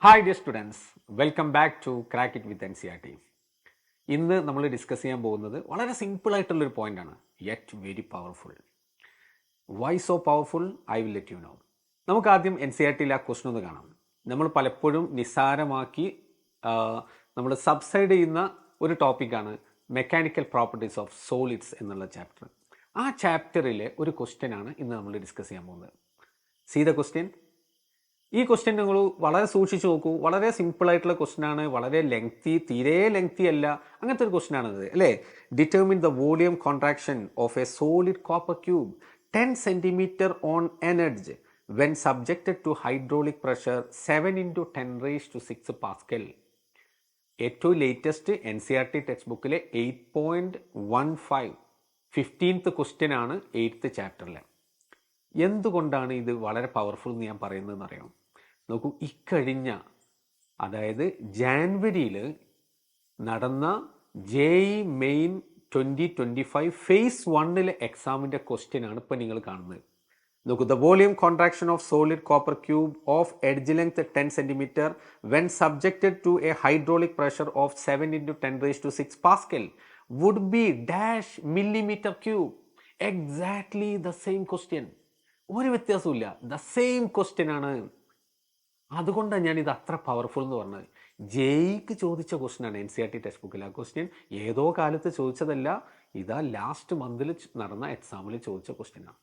Hi dear students, welcome back to crack it with NCERT. ഇന്ന് നമ്മൾ discuss ചെയ്യാൻ പോകുന്നത് വളരെ സിമ്പിൾ ആയിട്ടുള്ളൊരു പോയിന്റാണ്, yet very powerful. Why so powerful? I will let you know. നമുക്ക് ആദ്യം NCERTയിലെ ആ ക്വസ്റ്റൻ ഒന്ന് കാണാം. നമ്മൾ പലപ്പോഴും നിസ്സാരമാക്കി നമ്മൾ സബ്സൈഡ് ചെയ്യുന്ന ഒരു ടോപ്പിക്കാണ് മെക്കാനിക്കൽ പ്രോപ്പർട്ടീസ് ഓഫ് സോളിഡ്സ് എന്നുള്ള ചാപ്റ്റർ. ആ ചാപ്റ്ററിലെ ഒരു ക്വസ്റ്റ്യനാണ് ഇന്ന് നമ്മൾ ഡിസ്കസ് ചെയ്യാൻ പോകുന്നത്. See the question. ഈ ക്വസ്റ്റ്യൻ നിങ്ങൾ വളരെ സൂക്ഷിച്ച് നോക്കൂ. വളരെ സിമ്പിൾ ആയിട്ടുള്ള ക്വസ്റ്റ്യൻ ആണ്, വളരെ തീരെ ലെങ്തി അല്ല, അങ്ങനത്തെ ഒരു ക്വസ്റ്റ്യൻ ആണിത് അല്ലേ. Determine the volume contraction of a solid copper cube 10 cm on an edge when subjected to hydraulic pressure 7 × 10⁻⁶ pascal. ഏറ്റവും ലേറ്റസ്റ്റ് NCERT ടെക്സ്റ്റ് ബുക്കിലെ 8.15 15th ക്വസ്റ്റ്യൻ ആണ് 8th ചാപ്റ്ററിലെ. എന്തുകൊണ്ടാണ് ഇത് വളരെ പവർഫുൾ എന്ന് ഞാൻ പറയുന്നതെന്ന് അറിയാം. നോക്കൂ, ഇക്കഴിഞ്ഞ അതായത് ജാനുവരിയിൽ നടന്ന JEE മെയിൻ 2025 phase 1 എക്സാമിൻ്റെ ക്വസ്റ്റ്യനാണ് ഇപ്പം നിങ്ങൾ കാണുന്നത്. നോക്കൂ, the volume contraction of solid copper cube of edge length 10 cm when subjected to a hydraulic pressure of 7 × 10⁻⁶ pascal would be dash millimetre cube. Exactly the same question, ഒരു വ്യത്യാസമില്ല, the same question ആണ്. അതുകൊണ്ടാണ് ഞാൻ ഇത് അത്ര powerful എന്ന് പറഞ്ഞത്. JEEക്ക് ചോദിച്ച ക്വസ്റ്റ്യൻ ആണ് NCERT ടെക്സ്റ്റ് ബുക്കിൽ. ആ ക്വസ്റ്റ്യൻ ഏതോ കാലത്ത് ചോദിച്ചതല്ല, ഇതാ ലാസ്റ്റ് മന്തിൽ നടന്ന എക്സാമിൽ ചോദിച്ച ക്വസ്റ്റ്യൻ ആണ്.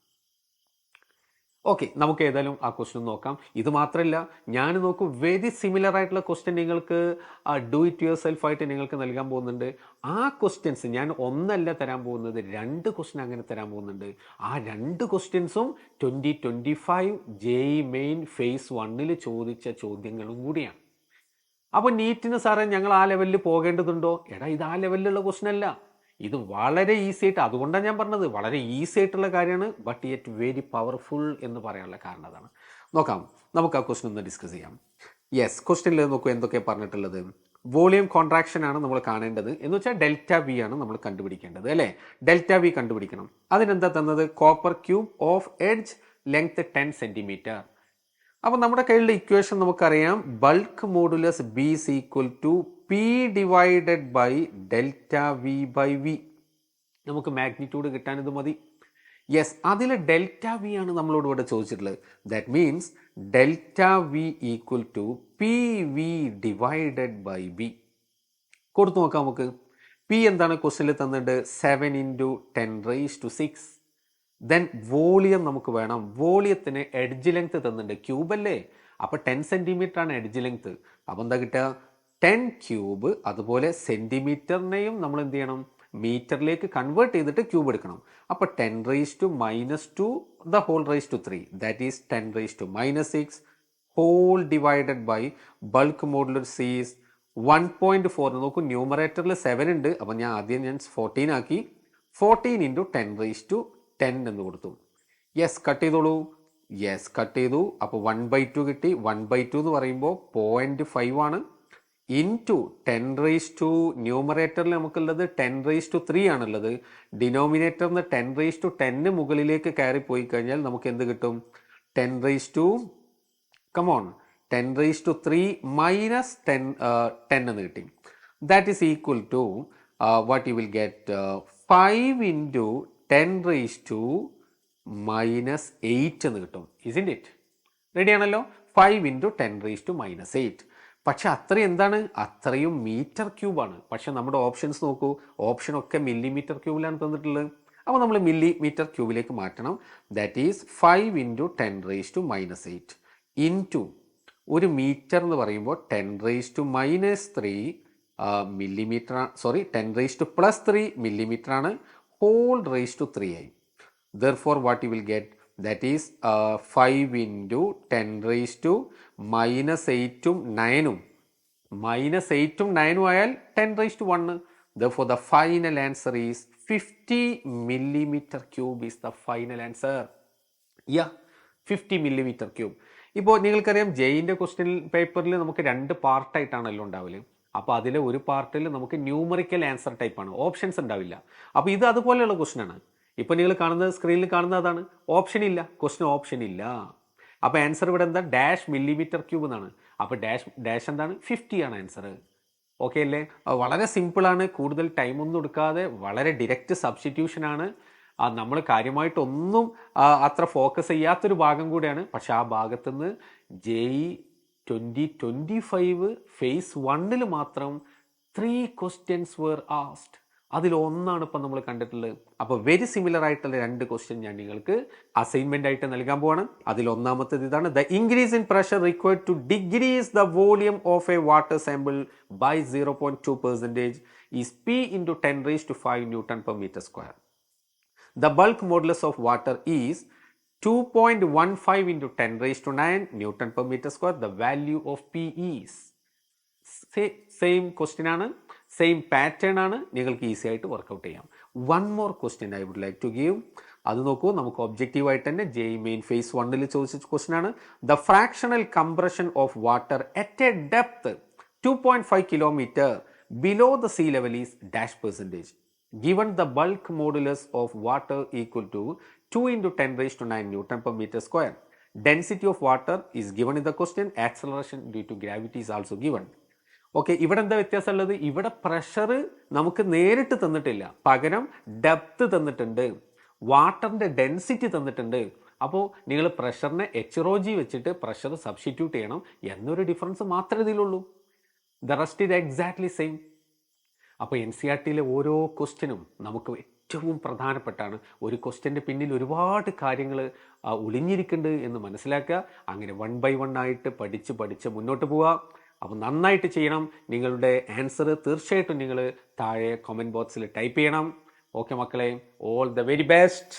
ഓക്കെ, നമുക്ക് ഏതായാലും ആ ക്വസ്റ്റ്യൻ നോക്കാം. ഇത് മാത്രമല്ല, ഞാൻ നോക്കൂ, വെരി സിമിലർ ആയിട്ടുള്ള ക്വസ്റ്റ്യൻ നിങ്ങൾക്ക് ഡു ഇറ്റ് യുവർ സെൽഫ് ആയിട്ട് നിങ്ങൾക്ക് നൽകാൻ പോകുന്നുണ്ട്. ആ ക്വസ്റ്റ്യൻസ് ഞാൻ ഒന്നല്ല തരാൻ പോകുന്നത്, 2 ക്വസ്റ്റ്യൻ അങ്ങനെ തരാൻ പോകുന്നുണ്ട്. ആ 2 ക്വസ്റ്റ്യൻസും 2025 JEE മെയിൻ phase 1 ചോദിച്ച ചോദ്യങ്ങളും കൂടിയാണ്. അപ്പോൾ നീറ്റിന് സാറേ ഞങ്ങൾ ആ ലെവലിൽ പോകേണ്ടതുണ്ടോ? എടാ, ഇത് ആ ലെവലിലുള്ള ക്വസ്റ്റ്യൻ അല്ല, ഇത് വളരെ ഈസി ആയിട്ട്, അതുകൊണ്ടാണ് ഞാൻ പറഞ്ഞത് വളരെ ഈസി ആയിട്ടുള്ള കാര്യമാണ്, ബട്ട് യെറ്റ് വെരി പവർഫുൾ എന്ന് പറയാനുള്ള കാരണം അതാണ്. നോക്കാം, നമുക്ക് ആ ക്വസ്റ്റ്യൻ ഒന്ന് ഡിസ്കസ് ചെയ്യാം. യെസ്, ക്വസ്റ്റ്യനിൽ നോക്കൂ എന്തൊക്കെയാണ് പറഞ്ഞിട്ടുള്ളത്. വോളിയം കോൺട്രാക്ഷൻ ആണ് നമ്മൾ കാണേണ്ടത്, എന്ന് വെച്ചാൽ ΔV ആണ് നമ്മൾ കണ്ടുപിടിക്കേണ്ടത് അല്ലേ. ΔV കണ്ടുപിടിക്കണം. അതിനെന്താ തന്നത്? Copper cube of edge length 10 cm. അപ്പോൾ നമ്മുടെ കയ്യിലുള്ള ഇക്വേഷൻ നമുക്കറിയാം, bulk modulus B = P divided by ΔV/V. നമുക്ക് മാഗ്നിറ്റ്യൂഡ് കിട്ടാൻ ഇത് മതി. യെസ്, അതിൽ ΔV ആണ് നമ്മളോട് ഇവിടെ ചോദിച്ചിട്ടുള്ളത്. That means ΔV = PV divided by V. കൊടുത്തു നോക്കാം നമുക്ക്. P എന്താണ് ക്വസ്റ്റ്യനിൽ തന്നിട്ടുണ്ട്? 7 × 10⁻⁶. ദെൻ വോളിയം നമുക്ക് വേണം. വോളിയത്തിന് എഡ്ജ് ലെങ്ത് തന്നിട്ടുണ്ട്, ക്യൂബ് അല്ലേ, അപ്പോൾ 10 cm ആണ് എഡ്ജ് ലെങ്ത്. അപ്പോൾ എന്താ കിട്ടുക? 10 ക്യൂബ്. അതുപോലെ സെൻറ്റിമീറ്ററിനെയും നമ്മൾ എന്ത് ചെയ്യണം? മീറ്ററിലേക്ക് കൺവേർട്ട് ചെയ്തിട്ട് ക്യൂബ് എടുക്കണം. അപ്പോൾ 10⁻⁻² the whole raise to 3, that is 10⁻⁻6 whole divided by bulk modulus is 1.4. നോക്കൂ, ന്യൂമറേറ്ററിൽ 7 ഉണ്ട്, അപ്പോൾ ഞാൻ 14 ആക്കി. 14 × 10⁻10 എന്ന് കൊടുത്തു. യെസ്, കട്ട് ചെയ്തോളൂ. യെസ്, കട്ട് ചെയ്തു. അപ്പോൾ 1/2 കിട്ടി. 1/2 എന്ന് പറയുമ്പോൾ 0.5 ആണ്. ഇൻറ്റു 10⁻, ന്യൂമറേറ്ററിൽ നമുക്കുള്ളത് 10⁻³ ആണുള്ളത്. ഡിനോമിനേറ്ററിന് 10⁻10 മുകളിലേക്ക് കയറി പോയി കഴിഞ്ഞാൽ നമുക്ക് എന്ത് കിട്ടും? 10⁻, കമോൺ, 10⁻³ മൈനസ് 10 എന്ന് കിട്ടി. That is equal to what you will get 5 × 10⁻⁻8 എന്ന് കിട്ടും. Isn't it? റെഡി ആണല്ലോ. 5 × 10⁻⁻8. പക്ഷെ അത്രയും എന്താണ്? അത്രയും മീറ്റർ ക്യൂബാണ്. പക്ഷെ നമ്മുടെ ഓപ്ഷൻസ് നോക്കൂ, ഓപ്ഷനൊക്കെ മില്ലിമീറ്റർ ക്യൂബിലാണ് തന്നിട്ടുള്ളത്. അപ്പോൾ നമ്മൾ മില്ലിമീറ്റർ ക്യൂബിലേക്ക് മാറ്റണം. ദാറ്റ് ഈസ് 5 × 10⁻⁻8 ഇൻറ്റു, ഒരു മീറ്റർ എന്ന് പറയുമ്പോൾ 10⁻³ മില്ലിമീറ്റർ, സോറി 10⁻+3 മില്ലിമീറ്റർ ആണ്. ഹോൾ റൈസ് ടു 3 ആയി. Therefore what you will get, that is 5 × 10⁻⁻8 ഉം 9 ഉം, -8 ഉം 9 ഉം ആയാൽ 10⁻1. Therefore the final answer is 50 mm³ is the final answer. Yeah, 50 mm³. ഇപ്പോൾ നിങ്ങൾക്കറിയാം, JEEൻ്റെ ക്വസ്റ്റ്യൻ പേപ്പറിൽ നമുക്ക് 2 പാർട്ടായിട്ടാണല്ലോ ഉണ്ടാവില്ല. അപ്പോൾ അതിലെ ഒരു പാർട്ടിൽ നമുക്ക് ന്യൂമറിക്കൽ ആൻസർ ടൈപ്പാണ്, ഓപ്ഷൻസ് ഉണ്ടാവില്ല. അപ്പോൾ ഇത് അതുപോലെയുള്ള ക്വസ്റ്റ്യൻ ആണ്. ഇപ്പോൾ നിങ്ങൾ കാണുന്നത്, സ്ക്രീനിൽ കാണുന്നത് അതാണ്, ഓപ്ഷൻ ഇല്ല, ക്വസ്റ്റ്യൻ ഓപ്ഷൻ ഇല്ല. അപ്പോൾ ആൻസർ ഇവിടെ എന്താ? ഡാഷ് മില്ലിമീറ്റർ ക്യൂബ് എന്നാണ്. അപ്പോൾ ഡാഷ് എന്താണ് 50 ആണ് ആൻസർ. ഓക്കെ അല്ലേ? വളരെ സിമ്പിളാണ്, കൂടുതൽ ടൈമൊന്നും എടുക്കാതെ വളരെ ഡിറക്റ്റ് സബ്സ്റ്റിറ്റ്യൂഷനാണ്. നമ്മൾ കാര്യമായിട്ടൊന്നും അത്ര ഫോക്കസ് ചെയ്യാത്തൊരു ഭാഗം കൂടെയാണ്. പക്ഷെ ആ ഭാഗത്തുനിന്ന് JEE 2025 ഫേസ് 1 മാത്രം 3 ക്വസ്റ്റ്യൻസ് വേർ ആസ്ഡ്. അതിലൊന്നാണ് ഇപ്പം നമ്മൾ കണ്ടിട്ടുള്ളത്. അപ്പോൾ വെരി സിമിലർ ആയിട്ടുള്ള 2 ക്വസ്റ്റ്യൻ ഞാൻ നിങ്ങൾക്ക് അസൈൻമെൻ്റ് ആയിട്ട് നൽകാൻ പോവാണ്. അതിലൊന്നാമത്തേത് ഇതാണ്: the increase in pressure required to decrease the volume of a water sample by 0.2% is P into 10⁵ Newton per meter square. The bulk modulus of water is 2.15 into 10⁹ Newton per meter square. The value of P is same question ആണ്, same pattern ആണ്, നിങ്ങൾക്ക് easy ആയിട്ട് work out ചെയ്യാം. One more question I would like to give. അത് നോക്കൂ, നമുക്ക് objective ആയിട്ട് തന്നെ JEE മെയിൻ ഫേസ് 1 ചോദിച്ച ക്വസ്റ്റ്യൻ ആണ്. The fractional compression of water at A depth 2.5 kilometer below the sea level is %. Given the bulk modulus of water equal to 2 into 10⁹ Newton per meter square. Density of water is given in the question. Acceleration due to gravity is also given. Okay, ഇവിടെ എന്താ വ്യത്യാസമുള്ളത്? ഇവിടെ pressure നമുക്ക് നേരിട്ട് തന്നിട്ടില്ല, പകരം depth തന്നിട്ടുണ്ട്, വാട്ടറിൻ്റെ density തന്നിട്ടുണ്ട്. അപ്പോൾ നിങ്ങൾ പ്രഷറിനെ HROG വെച്ചിട്ട് പ്രഷർ സബ്സ്റ്റിറ്റ്യൂട്ട് ചെയ്യണം എന്നൊരു ഡിഫറൻസ് മാത്രമേ ഇതിലുള്ളൂ. ദ റെസ്റ്റ് ഇത് എക്സാക്ട്ലി സെയിം. അപ്പോൾ NCERTയിലെ ഓരോ ക്വസ്റ്റ്യനും നമുക്ക് ഏറ്റവും പ്രധാനപ്പെട്ടാണ്. ഒരു ക്വസ്റ്റ്യൻ്റെ പിന്നിൽ ഒരുപാട് കാര്യങ്ങൾ ഒളിഞ്ഞിരിക്കുന്നുണ്ട് എന്ന് മനസ്സിലാക്കുക. അങ്ങനെ 1 by 1 ആയിട്ട് പഠിച്ച് മുന്നോട്ട് പോവുക. അപ്പോൾ നന്നായിട്ട് ചെയ്യണം. നിങ്ങളുടെ ആൻസർ തീർച്ചയായിട്ടും നിങ്ങൾ താഴെ കമൻറ്റ് ബോക്സിൽ ടൈപ്പ് ചെയ്യണം. ഓക്കെ മക്കളെ, ഓൾ ദ വെരി ബെസ്റ്റ്.